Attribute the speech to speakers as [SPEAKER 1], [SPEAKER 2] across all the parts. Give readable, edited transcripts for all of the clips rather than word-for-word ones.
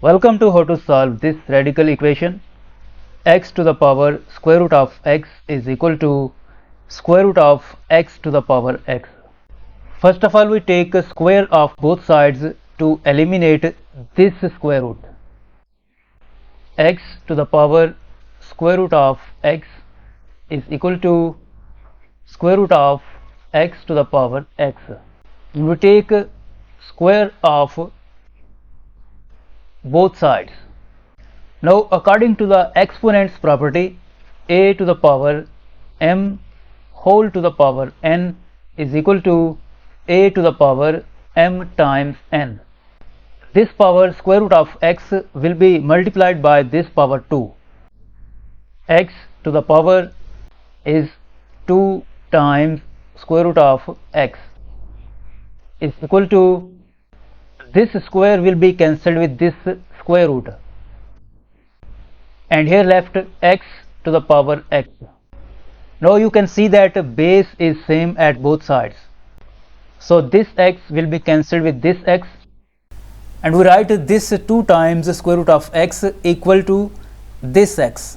[SPEAKER 1] Welcome to how to solve this radical equation. X to the power square root of x is equal to square root of x to the power x. First of all, we take a square of both sides to eliminate this square root. X to the power square root of x is equal to square root of x to the power x. We take square of both sides. Now, according to the exponents property, a to the power m whole to the power n is equal to a to the power m times n. This power square root of x will be multiplied by this power 2. X to the power is 2 times square root of x is equal to, this square will be cancelled with this square root, and here left x to the power x. Now you can see that base is same at both sides, so this x will be cancelled with this x, and we write this 2 times square root of x equal to this x.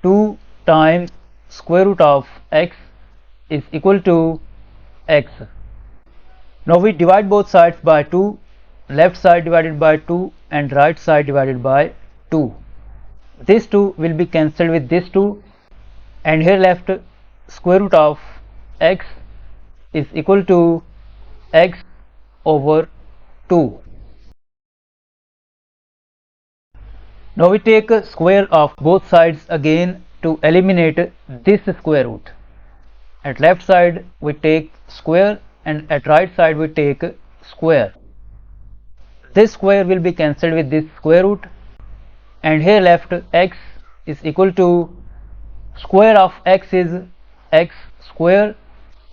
[SPEAKER 1] 2 times square root of x is equal to x. Now we divide both sides by 2, left side divided by 2 and right side divided by 2. This 2 will be cancelled with this 2, and here left square root of x is equal to x over 2. Now we take a square of both sides again to eliminate this square root. At left side we take square and at right side we take square. This square will be cancelled with this square root, and here left x is equal to square of x is x square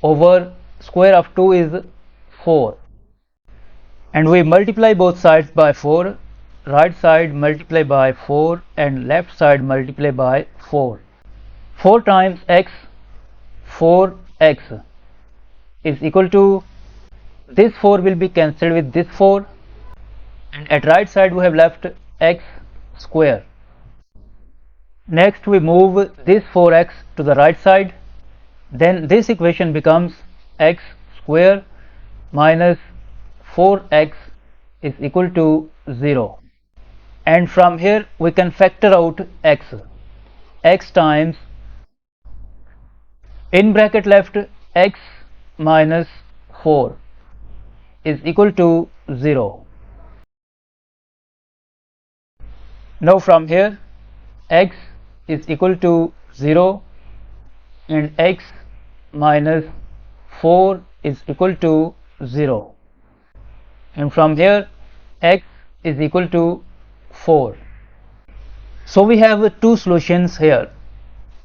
[SPEAKER 1] over square of 2 is 4, and we multiply both sides by 4. Right side multiply by 4 and left side multiply by 4. 4 times x, 4x is equal to, this 4 will be cancelled with this 4, and at right side we have left x square. Next we move this 4x to the right side, then this equation becomes x square minus 4x is equal to 0, and from here we can factor out x. X times, in bracket left, x minus 4 is equal to 0. Now from here x is equal to 0 and x minus 4 is equal to 0, and from here x is equal to 4. So we have two solutions here.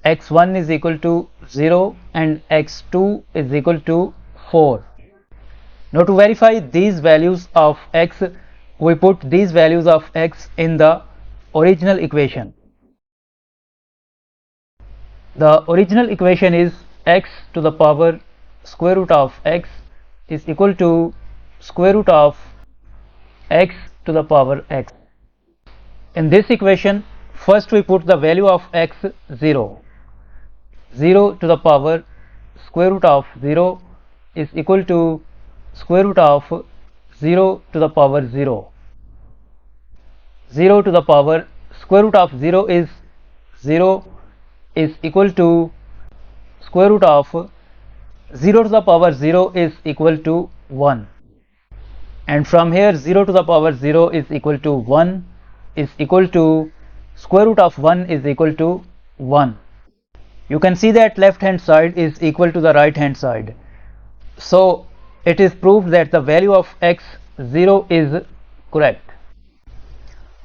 [SPEAKER 1] x1 is equal to 0 and x2 is equal to 4. Now to verify these values of x, we put these values of x in the original equation. The original equation is x to the power square root of x is equal to square root of x to the power x. In this equation, first we put the value of x 0. 0 to the power square root of 0 is equal to square root of 0 to the power 0. 0 to the power square root of 0 is 0 is equal to square root of 0 to the power 0 is equal to 1, and from here 0 to the power 0 is equal to 1 is equal to square root of 1 is equal to 1. You can see that left hand side is equal to the right hand side, so it is proved that the value of x 0 is correct.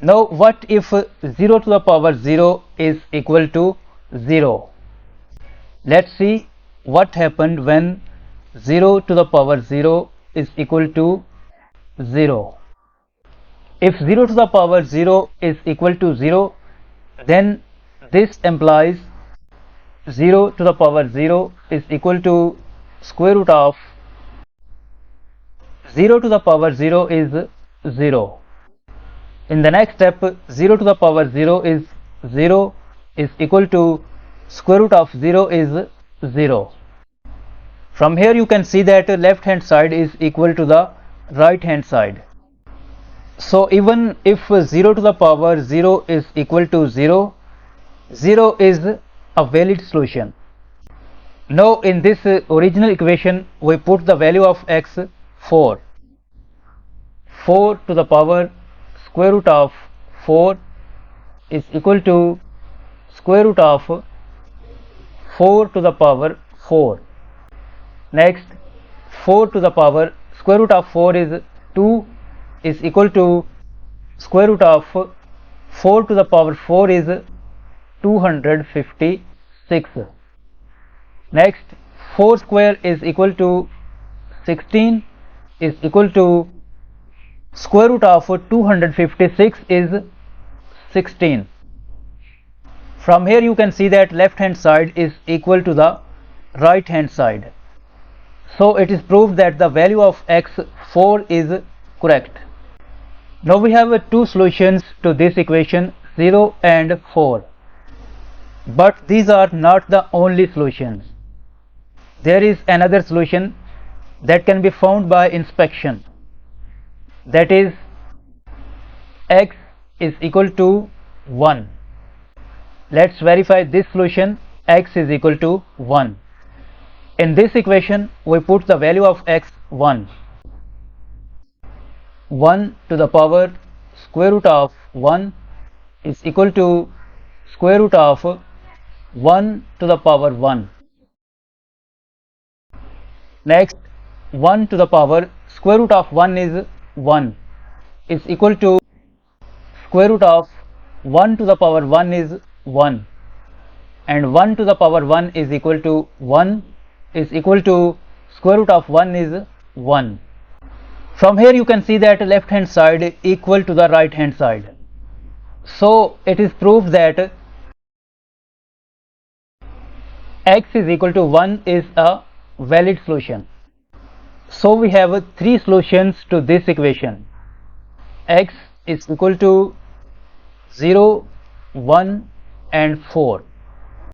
[SPEAKER 1] Now what if 0 to the power 0 is equal to 0? Let's see what happened when 0 to the power 0 is equal to 0. If 0 to the power 0 is equal to 0, then this implies 0 to the power 0 is equal to square root of 0 to the power 0 is 0. In the next step, 0 to the power 0 is 0 is equal to square root of 0 is 0. From here you can see that left hand side is equal to the right hand side. So even if 0 to the power 0 is equal to 0, 0 is a valid solution. Now in this original equation we put the value of x 4. 4 to the power square root of 4 is equal to square root of 4 to the power 4. Next, 4 to the power square root of 4 is 2 is equal to square root of 4 to the power 4 is 256. Next, 4 square is equal to 16 is equal to square root of 256 is 16. From here you can see that left hand side is equal to the right hand side. So it is proved that the value of x 4 is correct. Now we have two solutions to this equation 0 and 4. But these are not the only solutions. There is another solution that can be found by inspection. That is x is equal to 1. Let's verify this solution. X is equal to 1. In this equation we put the value of x 1. 1 to the power square root of 1 is equal to square root of 1 to the power 1. Next, 1 to the power square root of 1 is 1 is equal to square root of 1 to the power 1 is 1, and 1 to the power 1 is equal to 1 is equal to square root of 1 is 1. From here you can see that left hand side is equal to the right hand side. So it is proved that x is equal to 1 is a valid solution. So we have three solutions to this equation. X is equal to 0, 1 and 4.